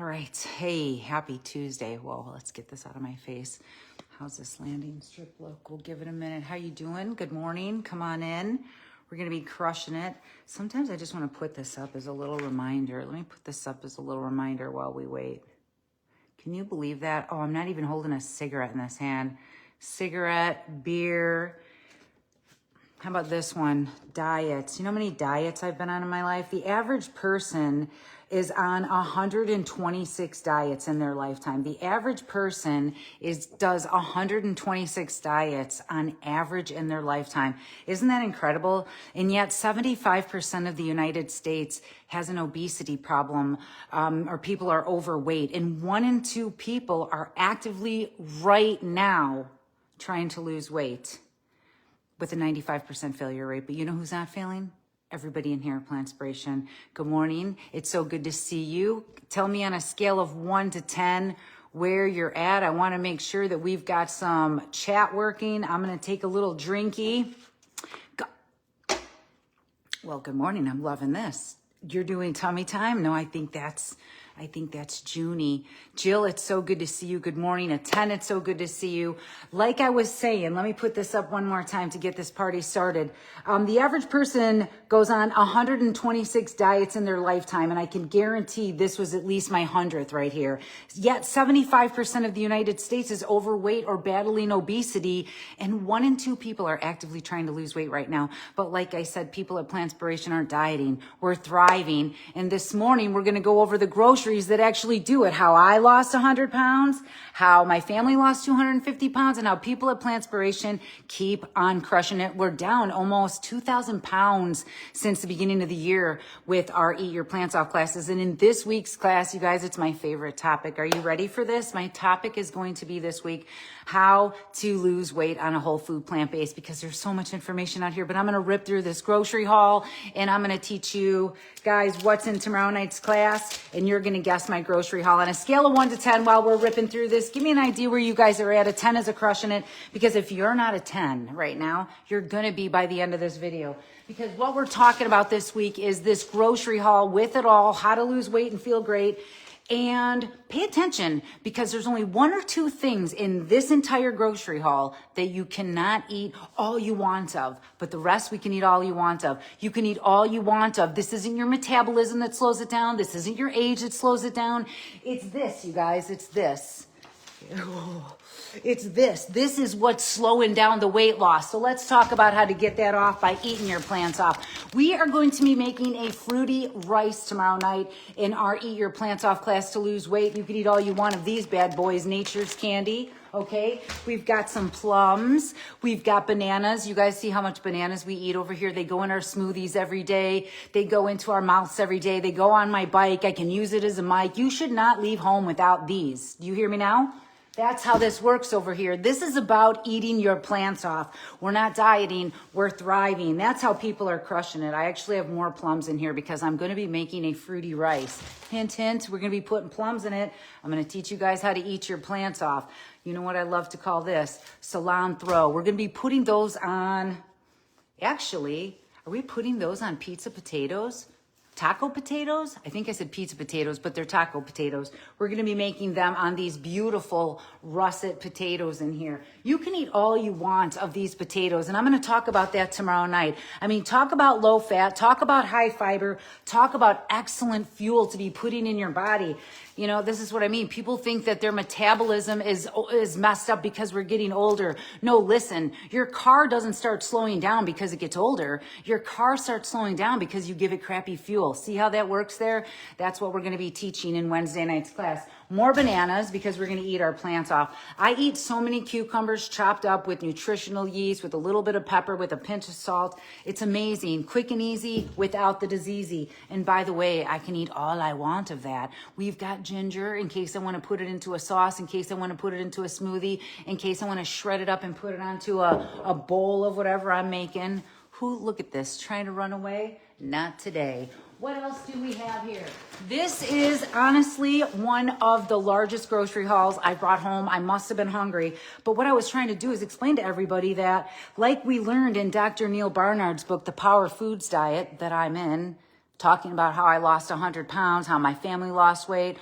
All right. Hey, happy Tuesday. Whoa, let's get this out of my face. How's this landing strip look? We'll give it a minute. How you doing? Good morning. Come on in. We're going to be crushing it. Sometimes I just want to put this up as a little reminder. Let me put this up as a little reminder while we wait. Can you believe that? Oh, I'm not even holding a cigarette in this hand. Cigarette, beer. How about this one? Diets. You know how many diets I've been on in my life? The average person is on 126 diets in their lifetime. The average person does 126 diets on average in their lifetime. Isn't that incredible? And yet 75% of the United States has an obesity problem, or people are overweight. And 1 in 2 people are actively right now trying to lose weight with a 95% failure rate. But you know who's not failing? Everybody in here at Plantspiration. Good morning. It's so good to see you. Tell me on a scale of 1 to 10 where you're at. I want to make sure that we've got some chat working. I'm going to take a little drinky. Well, good morning. I'm loving this. You're doing tummy time? No, I think that's Junie. Jill, it's so good to see you. Good morning. A 10, it's so good to see you. Like I was saying, let me put this up one more time to get this party started. The average person goes on 126 diets in their lifetime, and I can guarantee this was at least my 100th right here. Yet 75% of the United States is overweight or battling obesity, and 1 in 2 people are actively trying to lose weight right now. But like I said, people at Plantspiration aren't dieting. We're thriving. And this morning, we're going to go over the groceries that actually do it. How I lost 100 pounds, how my family lost 250 pounds, and how people at Plantspiration keep on crushing it. We're down almost 2,000 pounds since the beginning of the year with our Eat Your Plants Off classes. And in this week's class, you guys, it's my favorite topic. Are you ready for this? My topic is going to be this week, how to lose weight on a whole food plant-based, because there's so much information out here. But I'm going to rip through this grocery haul, and I'm going to teach you guys what's in tomorrow night's class, and you're going to guess my grocery haul on a scale of 1 to 10 while we're ripping through this. Give me an idea where you guys are at. A 10 is a crushing it, because if you're not a 10 right now, you're going to be by the end of this video. Because what we're talking about this week is this grocery haul with it all, how to lose weight and feel great. And pay attention, because there's only 1 or 2 things in this entire grocery haul that you cannot eat all you want of. But the rest we can eat all you want of. You can eat all you want of. This isn't your metabolism that slows it down. This isn't your age that slows it down. It's this, you guys. It's this. It's this. This is what's slowing down the weight loss. So let's talk about how to get that off by eating your plants off. We are going to be making a fruity rice tomorrow night in our Eat Your Plants Off class to lose weight. You can eat all you want of these bad boys, Nature's Candy. Okay, we've got some plums. We've got bananas. You guys see how much bananas we eat over here. They go in our smoothies every day. They go into our mouths every day. They go on my bike. I can use it as a mic. You should not leave home without these. Do you hear me now? That's how this works over here. This is about eating your plants off. We're not dieting, we're thriving. That's how people are crushing it. I actually have more plums in here because I'm going to be making a fruity rice. Hint, hint, we're going to be putting plums in it. I'm going to teach you guys how to eat your plants off. You know what I love to call this? Cilantro. We're going to be putting those on, actually, are we putting those on pizza potatoes? Taco potatoes? I think I said pizza potatoes, but they're taco potatoes. We're going to be making them on these beautiful russet potatoes in here. You can eat all you want of these potatoes, and I'm going to talk about that tomorrow night. I mean, talk about low fat, talk about high fiber, talk about excellent fuel to be putting in your body. You know, this is what I mean. People think that their metabolism is messed up because we're getting older. No, listen, your car doesn't start slowing down because it gets older. Your car starts slowing down because you give it crappy fuel. See how that works there? That's what we're going to be teaching in Wednesday night's class. More bananas, because we're going to eat our plants off. I eat so many cucumbers chopped up with nutritional yeast, with a little bit of pepper, with a pinch of salt. It's amazing. Quick and easy without the diseasey. And by the way, I can eat all I want of that. We've got ginger in case I want to put it into a sauce, in case I want to put it into a smoothie, in case I want to shred it up and put it onto a bowl of whatever I'm making. Look at this, trying to run away? Not today. What else do we have here? This is honestly one of the largest grocery hauls I brought home. I must have been hungry. But what I was trying to do is explain to everybody that, like we learned in Dr. Neil Barnard's book, The Power Foods Diet, that I'm in, talking about how I lost 100 pounds, how my family lost weight,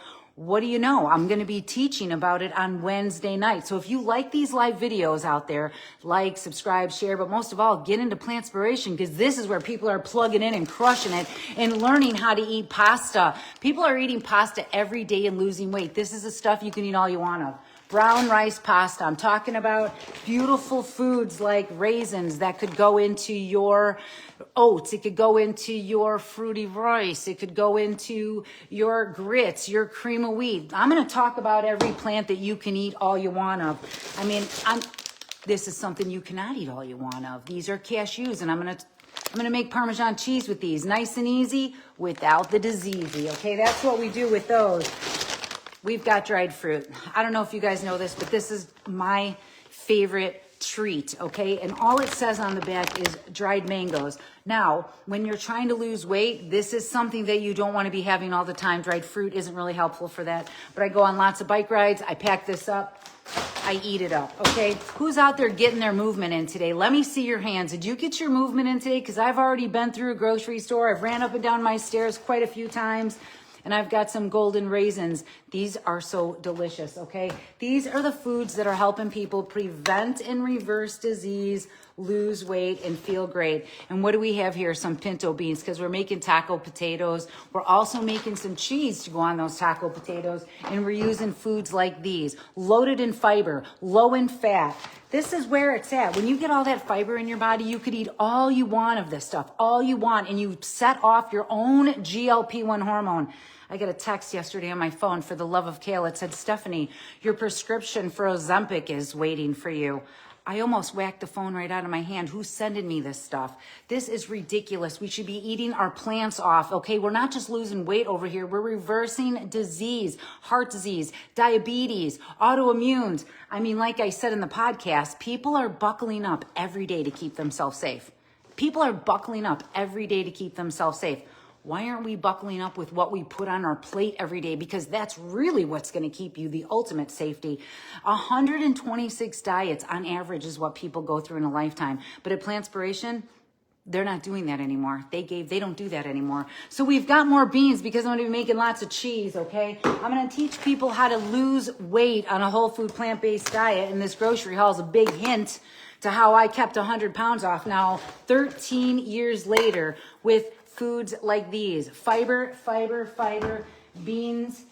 what do you know? I'm going to be teaching about it on Wednesday night. So if you like these live videos out there, like, subscribe, share, but most of all, get into Plantspiration, because this is where people are plugging in and crushing it and learning how to eat pasta. People are eating pasta every day and losing weight. This is the stuff you can eat all you want of. Brown rice pasta. I'm talking about beautiful foods like raisins that could go into your oats. It could go into your fruity rice. It could go into your grits, your cream of wheat. I'm going to talk about every plant that you can eat all you want of. I mean, this is something you cannot eat all you want of. These are cashews, and I'm going to make Parmesan cheese with these. Nice and easy without the diseasey. Okay, that's what we do with those. We've got dried fruit. I don't know if you guys know this, but this is my favorite treat, okay? And all it says on the back is dried mangoes. Now, when you're trying to lose weight, this is something that you don't want to be having all the time. Dried fruit isn't really helpful for that. But I go on lots of bike rides. I pack this up. I eat it up, okay? Who's out there getting their movement in today? Let me see your hands. Did you get your movement in today? Because I've already been through a grocery store. I've ran up and down my stairs quite a few times. And I've got some golden raisins. These are so delicious, okay? These are the foods that are helping people prevent and reverse disease, lose weight, and feel great. And what do we have here? Some pinto beans, because we're making taco potatoes. We're also making some cheese to go on those taco potatoes. And we're using foods like these, loaded in fiber, low in fat. This is where it's at. When you get all that fiber in your body, you could eat all you want of this stuff, all you want, and you set off your own GLP-1 hormone. I got a text yesterday on my phone, for the love of kale. It said, Stefanie, your prescription for Ozempic is waiting for you. I almost whacked the phone right out of my hand. Who's sending me this stuff? This is ridiculous. We should be eating our plants off, okay? We're not just losing weight over here. We're reversing disease, heart disease, diabetes, autoimmunes. I mean, like I said in the podcast, people are buckling up every day to keep themselves safe. People are buckling up every day to keep themselves safe. Why aren't we buckling up with what we put on our plate every day? Because that's really what's going to keep you the ultimate safety. 126 diets on average is what people go through in a lifetime. But at Plantspiration, they're not doing that anymore. They don't do that anymore. So we've got more beans because I'm going to be making lots of cheese, okay? I'm going to teach people how to lose weight on a whole food plant-based diet. And this grocery haul is a big hint to how I kept 100 pounds off now 13 years later with foods like these. Fiber, beans,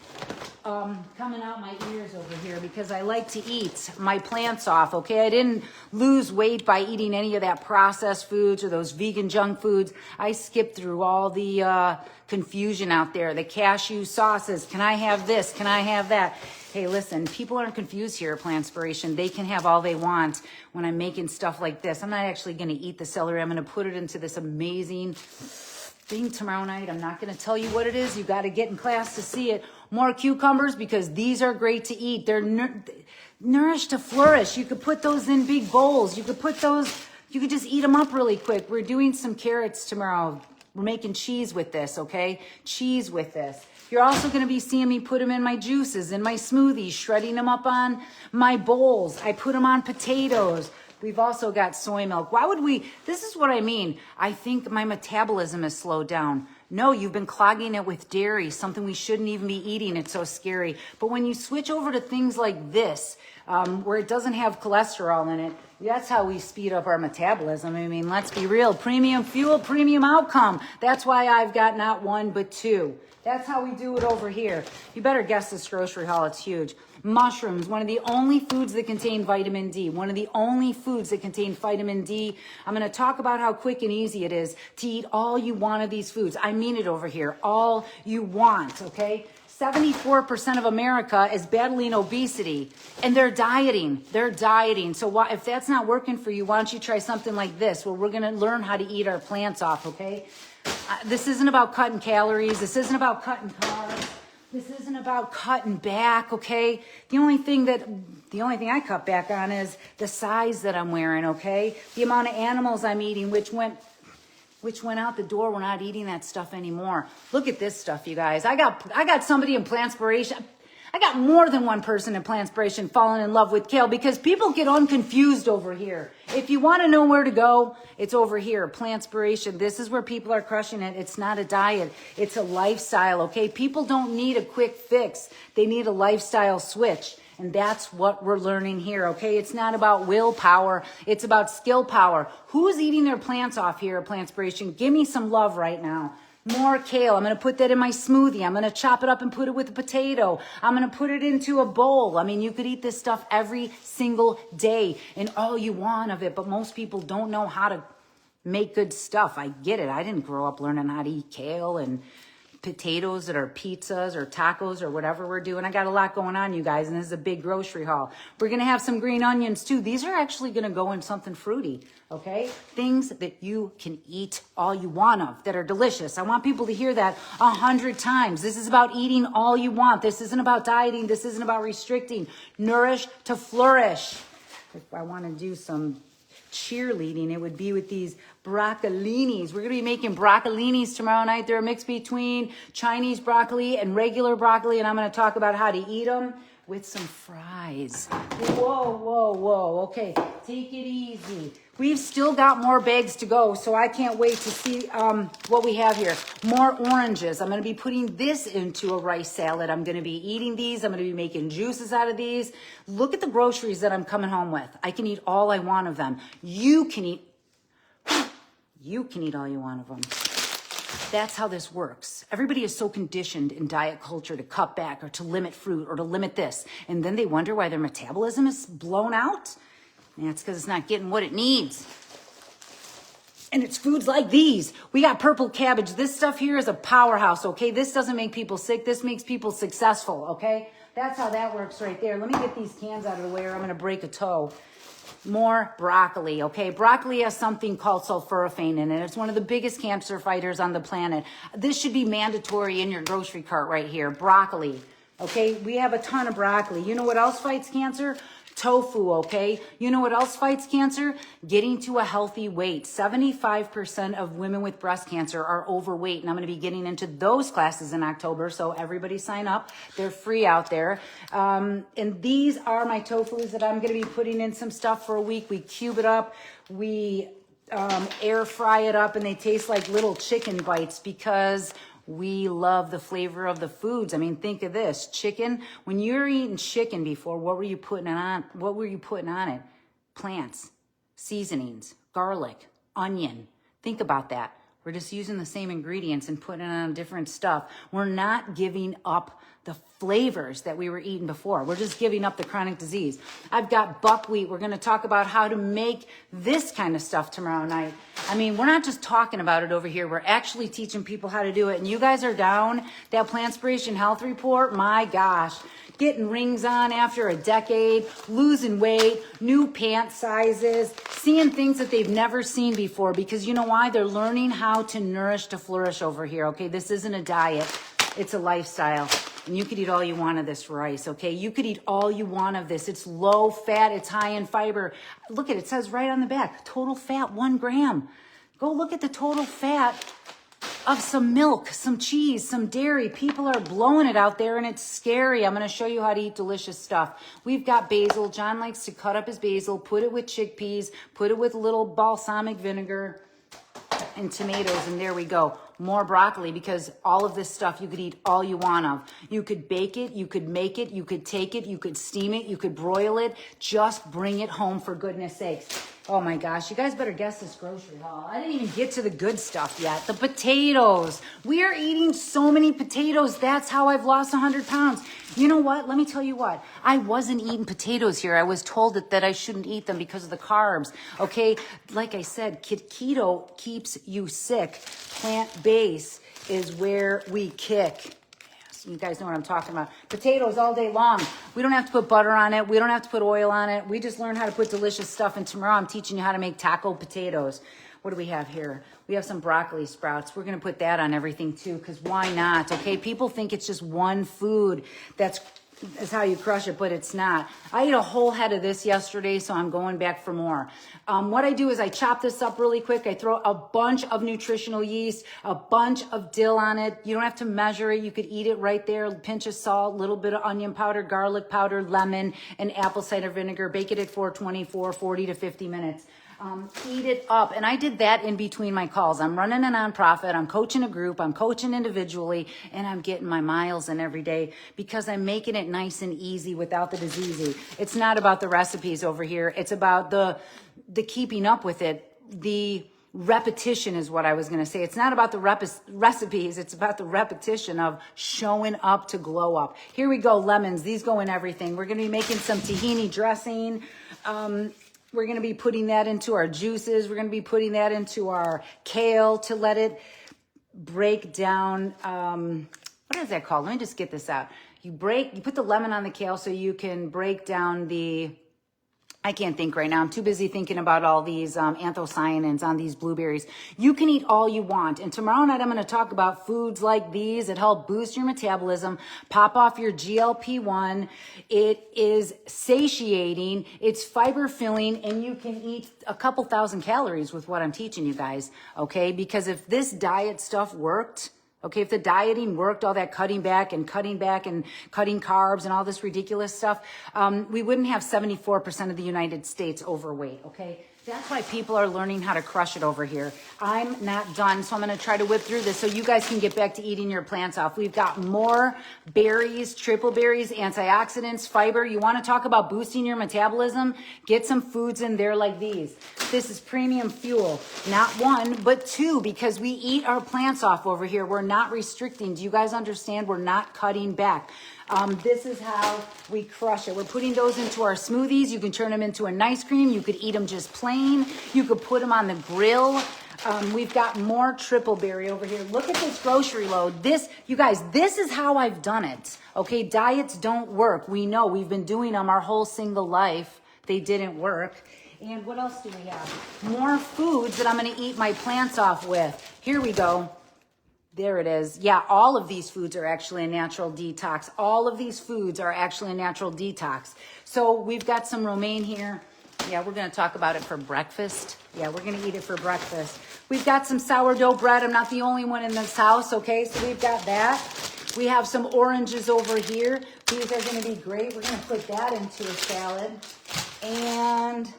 coming out my ears over here because I like to eat my plants off, okay? I didn't lose weight by eating any of that processed foods or those vegan junk foods. I skipped through all the confusion out there, the cashew sauces. Can I have this? Can I have that? Hey, listen, people aren't confused here at Plantspiration. They can have all they want when I'm making stuff like this. I'm not actually going to eat the celery. I'm going to put it into this amazing thing tomorrow night. I'm not going to tell you what it is. You got to get in class to see it. More cucumbers, because these are great to eat. They're nourished to flourish. You could put those in big bowls. You could just eat them up really quick. We're doing some carrots tomorrow. We're making cheese with this, okay? Cheese with this. You're also going to be seeing me put them in my juices, in my smoothies, shredding them up on my bowls. I put them on potatoes. We've also got soy milk. Why would we? This is what I mean. I think my metabolism has slowed down. No, you've been clogging it with dairy, something we shouldn't even be eating. It's so scary. But when you switch over to things like this, where it doesn't have cholesterol in it, that's how we speed up our metabolism. I mean, let's be real. Premium fuel, premium outcome. That's why I've got not one, but two. That's how we do it over here. You better guess this grocery haul. It's huge. Mushrooms, one of the only foods that contain vitamin D. One of the only foods that contain vitamin D. I'm going to talk about how quick and easy it is to eat all you want of these foods. I mean it over here. All you want, okay? 74% of America is battling obesity, and they're dieting. They're dieting. So if that's not working for you, why don't you try something like this, where we're going to learn how to eat our plants off, okay? This isn't about cutting calories. This isn't about cutting carbs. This isn't about cutting back, okay? The only thing I cut back on is the size that I'm wearing, okay? The amount of animals I'm eating, which went out the door. We're not eating that stuff anymore. Look at this stuff, you guys. I got somebody in Plantspiration. I got more than one person in Plantspiration falling in love with kale because people get unconfused over here. If you want to know where to go, it's over here, Plantspiration. This is where people are crushing it. It's not a diet. It's a lifestyle, okay? People don't need a quick fix. They need a lifestyle switch. And that's what we're learning here, okay? It's not about willpower. It's about skill power. Who's eating their plants off here at Plantspiration? Give me some love right now. More kale. I'm going to put that in my smoothie. I'm going to chop it up and put it with a potato. I'm going to put it into a bowl. I mean, you could eat this stuff every single day and all you want of it, but most people don't know how to make good stuff. I get it. I didn't grow up learning how to eat kale and potatoes that are pizzas or tacos or whatever we're doing. I got a lot going on, you guys, and this is a big grocery haul. We're going to have some green onions too. These are actually going to go in something fruity, okay? Things that you can eat all you want of that are delicious. I want people to hear that 100 times. This is about eating all you want. This isn't about dieting. This isn't about restricting. Nourish to flourish. If I want to do some cheerleading, it would be with these broccolinis. We're going to be making broccolinis tomorrow night. They're a mix between Chinese broccoli and regular broccoli, and I'm going to talk about how to eat them with some fries. Whoa, whoa, whoa. Okay, take it easy. We've still got more bags to go, so I can't wait to see what we have here. More oranges. I'm going to be putting this into a rice salad. I'm going to be eating these. I'm going to be making juices out of these. Look at the groceries that I'm coming home with. I can eat all I want of them. You can eat all you want of them. That's how this works. Everybody is so conditioned in diet culture to cut back or to limit fruit or to limit this. And then they wonder why their metabolism is blown out. And that's because it's not getting what it needs. And it's foods like these. We got purple cabbage. This stuff here is a powerhouse, okay? This doesn't make people sick. This makes people successful, okay? That's how that works right there. Let me get these cans out of the way or I'm going to break a toe. More broccoli, okay? Broccoli has something called sulforaphane in it. It's one of the biggest cancer fighters on the planet. This should be mandatory in your grocery cart right here. Broccoli, okay? We have a ton of broccoli. You know what else fights cancer? Tofu, okay? You know what else fights cancer? Getting to a healthy weight. 75% of women with breast cancer are overweight, and I'm going to be getting into those classes in October, so everybody sign up. They're free out there. And these are my tofus that I'm going to be putting in some stuff for a week. We cube it up. We air fry it up, and they taste like little chicken bites because we love the flavor of the foods. I mean, think of this. Chicken, when you're eating chicken before, what were you putting on? What were you putting on it? Plants, seasonings, garlic, onion. Think about that. We're just using the same ingredients and putting it on different stuff. We're not giving up the flavors that we were eating before. We're just giving up the chronic disease. I've got buckwheat. We're going to talk about how to make this kind of stuff tomorrow night. I mean, we're not just talking about it over here. We're actually teaching people how to do it. And you guys are down. That Plantspiration health report, my gosh. Getting rings on after a decade, losing weight, new pant sizes, seeing things that they've never seen before. Because you know why? They're learning how to nourish to flourish over here, okay? This isn't a diet. It's a lifestyle. And you could eat all you want of this rice, okay? You could eat all you want of this. It's low fat. It's high in fiber. Look at it. It says right on the back, total fat, 1 gram. Go look at the total fat of some milk, some cheese, some dairy. People are blowing it out there and it's scary. I'm going to show you how to eat delicious stuff. We've got basil. John likes to cut up his basil, put it with chickpeas, put it with a little balsamic vinegar and tomatoes, and there we go. More broccoli, because all of this stuff you could eat all you want of. You could bake it, you could make it, you could take it, you could steam it, you could broil it. Just bring it home, for goodness sakes. Oh my gosh, you guys better guess this grocery haul. I didn't even get to the good stuff yet. The potatoes. We are eating so many potatoes. That's how I've lost 100 pounds. You know what? Let me tell you what. I wasn't eating potatoes here. I was told that I shouldn't eat them because of the carbs. Okay? Like I said, keto keeps you sick. Plant-based is where we kick. You guys know what I'm talking about. Potatoes all day long. We don't have to put butter on it. We don't have to put oil on it. We just learn how to put delicious stuff. And tomorrow I'm teaching you how to make taco potatoes. What do we have here? We have some broccoli sprouts. We're going to put that on everything too, because why not? Okay, people think it's just one food that's is how you crush it, but it's not. I ate a whole head of this yesterday, so I'm going back for more. What I do is I chop this up really quick. I throw a bunch of nutritional yeast, a bunch of dill on it. You don't have to measure it. You could eat it right there. A pinch of salt, a little bit of onion powder, garlic powder, lemon, and apple cider vinegar. Bake it at 424, 40 to 50 minutes. Eat it up. And I did that in between my calls. I'm running a nonprofit. I'm coaching a group. I'm coaching individually, and I'm getting my miles in every day because I'm making it nice and easy without the diseasey. It's not about the recipes over here. It's about the keeping up with it. The repetition is what I was going to say. It's not about the recipes. It's about the repetition of showing up to glow up. Here we go. Lemons. These go in everything. We're going to be making some tahini dressing. We're going to be putting that into our juices. We're going to be putting that into our kale to let it break down. What is that called? Let me just get this out. You put the lemon on the kale so you can break down I can't think right now. I'm too busy thinking about all these anthocyanins on these blueberries. You can eat all you want. And tomorrow night, I'm going to talk about foods like these that help boost your metabolism, pop off your GLP-1. It is satiating. It's fiber filling, and you can eat a couple thousand calories with what I'm teaching you guys. Okay. Because if this diet stuff worked, okay, if the dieting worked, all that cutting back and cutting carbs and all this ridiculous stuff, we wouldn't have 74% of the United States overweight, okay? That's why people are learning how to crush it over here. I'm not done, so I'm going to try to whip through this so you guys can get back to eating your plants off. We've got more berries, triple berries, antioxidants, fiber. You want to talk about boosting your metabolism? Get some foods in there like these. This is premium fuel. Not one, but two, because we eat our plants off over here. We're not restricting. Do you guys understand? We're not cutting back. This is how we crush it. We're putting those into our smoothies. You can turn them into an ice cream. You could eat them just plain. You could put them on the grill. We've got more triple berry over here. Look at this grocery load. You guys, this is how I've done it. Okay, diets don't work. We know. We've been doing them our whole single life. They didn't work. And what else do we have? More foods that I'm going to eat my plants off with. Here we go. There it is. Yeah, all of these foods are actually a natural detox. All of these foods are actually a natural detox. So we've got some romaine here. Yeah, we're going to talk about it for breakfast. Yeah, we're going to eat it for breakfast. We've got some sourdough bread. I'm not the only one in this house, okay? So we've got that. We have some oranges over here. These are going to be great. We're going to put that into a salad. And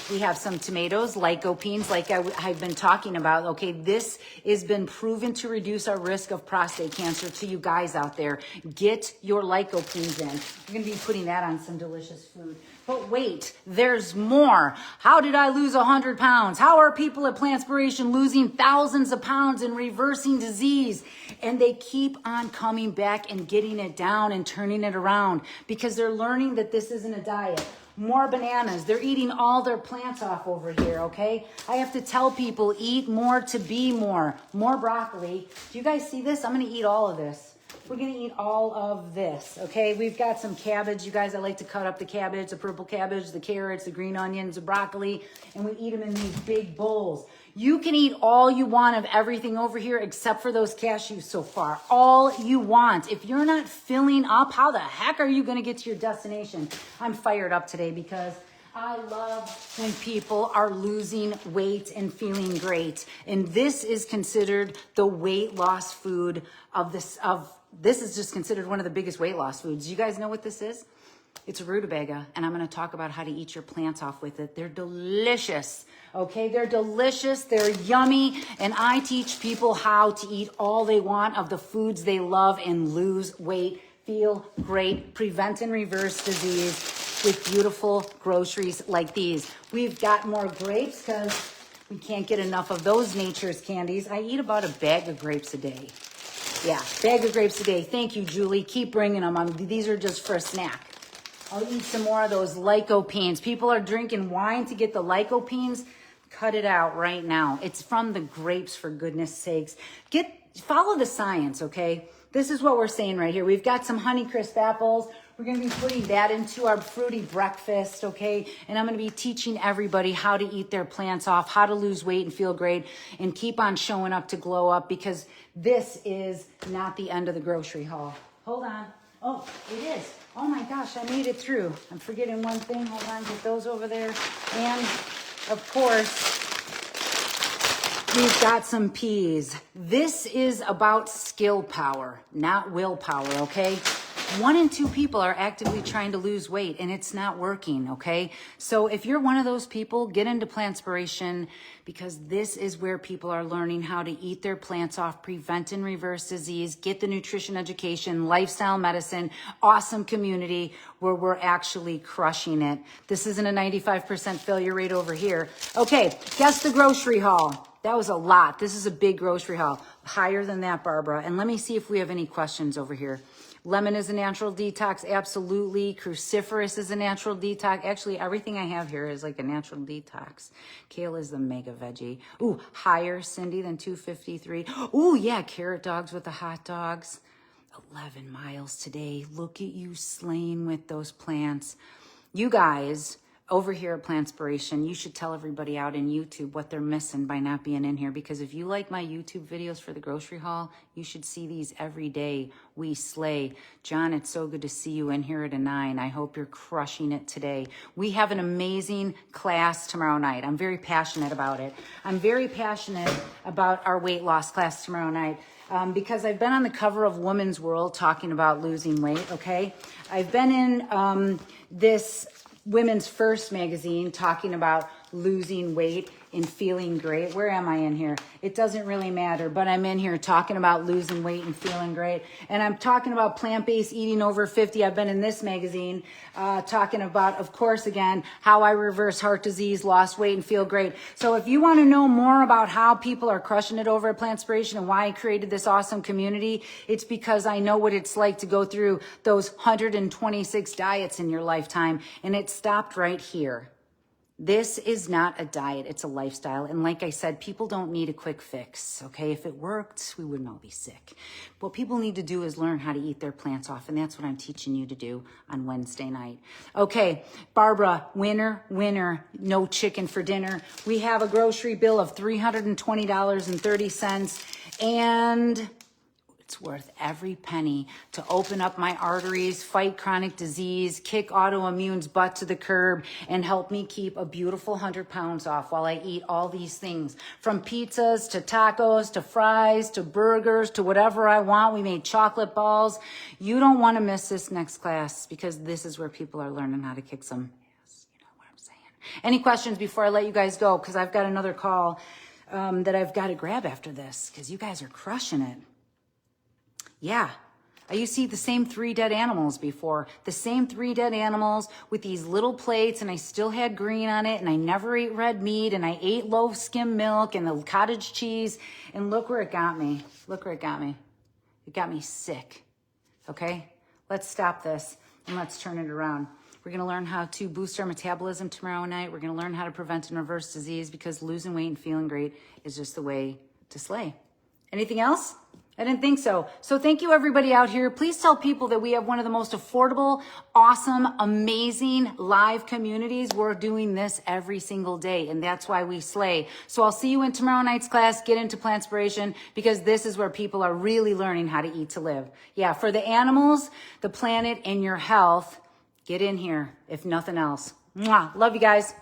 we have some tomatoes, lycopenes, like I've been talking about. Okay, this has been proven to reduce our risk of prostate cancer to you guys out there. Get your lycopenes in. We're going to be putting that on some delicious food. But wait, there's more. How did I lose 100 pounds? How are people at Plantspiration losing thousands of pounds and reversing disease? And they keep on coming back and getting it down and turning it around because they're learning that this isn't a diet. More bananas. They're eating all their plants off over here, okay? I have to tell people, eat more to be more. More broccoli. Do you guys see this? I'm going to eat all of this. We're going to eat all of this, okay? We've got some cabbage. You guys, I like to cut up the cabbage, the purple cabbage, the carrots, the green onions, the broccoli, and we eat them in these big bowls. You can eat all you want of everything over here except for those cashews so far. All you want. If you're not filling up, how the heck are you going to get to your destination? I'm fired up today because I love when people are losing weight and feeling great. And this is considered the weight loss food this is just considered one of the biggest weight loss foods. You guys know what this is? It's a rutabaga, and I'm going to talk about how to eat your plants off with it. They're delicious, okay? They're delicious. They're yummy, and I teach people how to eat all they want of the foods they love and lose weight, feel great, prevent and reverse disease with beautiful groceries like these. We've got more grapes because we can't get enough of those nature's candies. I eat about a bag of grapes a day. Yeah, bag of grapes a day. Thank you, Julie. Keep bringing them. These are just for a snack. I'll eat some more of those lycopenes. People are drinking wine to get the lycopenes. Cut it out right now. It's from the grapes, for goodness sakes. Follow the science, okay? This is what we're saying right here. We've got some Honeycrisp apples. We're going to be putting that into our fruity breakfast, okay? And I'm going to be teaching everybody how to eat their plants off, how to lose weight and feel great, and keep on showing up to glow up, because this is not the end of the grocery haul. Hold on. Oh, it is. Oh my gosh, I made it through. I'm forgetting one thing. Hold on, get those over there. And of course, we've got some peas. This is about skill power, not willpower, okay? 1 in 2 people are actively trying to lose weight and it's not working, okay? So if you're one of those people, get into Plantspiration, because this is where people are learning how to eat their plants off, prevent and reverse disease, get the nutrition education, lifestyle medicine, awesome community where we're actually crushing it. This isn't a 95% failure rate over here. Okay, guess the grocery haul. That was a lot. This is a big grocery haul. Higher than that, Barbara. And let me see if we have any questions over here. Lemon is a natural detox. Absolutely. Cruciferous is a natural detox. Actually, everything I have here is like a natural detox. Kale is the mega veggie. Ooh, higher, Cindy, than 253. Ooh, yeah, carrot dogs with the hot dogs. 11 miles today. Look at you slaying with those plants. You guys over here at Plantspiration, you should tell everybody out in YouTube what they're missing by not being in here, because if you like my YouTube videos for the grocery haul, you should see these every day. We slay. John, it's so good to see you in here at a 9. I hope you're crushing it today. We have an amazing class tomorrow night. I'm very passionate about it. I'm very passionate about our weight loss class tomorrow night. Because I've been on the cover of Women's World talking about losing weight, okay? I've been in this Women's First magazine talking about losing weight and feeling great. Where am I in here? It doesn't really matter, but I'm in here talking about losing weight and feeling great. And I'm talking about plant-based eating over 50. I've been in this magazine talking about, of course, again, how I reverse heart disease, lost weight, and feel great. So if you want to know more about how people are crushing it over at Plantspiration and why I created this awesome community, it's because I know what it's like to go through those 126 diets in your lifetime, and it stopped right here. This is not a diet, it's a lifestyle. And like I said, people don't need a quick fix, okay? If it worked, we wouldn't all be sick. What people need to do is learn how to eat their plants off, and that's what I'm teaching you to do on Wednesday night. Okay, Barbara, winner, no chicken for dinner. We have a grocery bill of $320.30, and it's worth every penny to open up my arteries, fight chronic disease, kick autoimmune's butt to the curb, and help me keep a beautiful 100 pounds off while I eat all these things. From pizzas to tacos to fries to burgers to whatever I want. We made chocolate balls. You don't want to miss this next class, because this is where people are learning how to kick some ass. You know what I'm saying? Any questions before I let you guys go? Because I've got another call that I've got to grab after this, because you guys are crushing it. Yeah, I used to eat the same 3 dead animals before. The same 3 dead animals with these little plates, and I still had green on it, and I never ate red meat, and I ate low skim milk and the cottage cheese, and look where it got me. Look where it got me. It got me sick, okay? Let's stop this, and let's turn it around. We're going to learn how to boost our metabolism tomorrow night. We're going to learn how to prevent and reverse disease, because losing weight and feeling great is just the way to slay. Anything else? I didn't think so. So thank you, everybody out here. Please tell people that we have one of the most affordable, awesome, amazing live communities. We're doing this every single day, and that's why we slay. So I'll see you in tomorrow night's class. Get into Plantspiration, because this is where people are really learning how to eat to live. Yeah, for the animals, the planet, and your health, get in here, if nothing else. Mwah. Love you guys.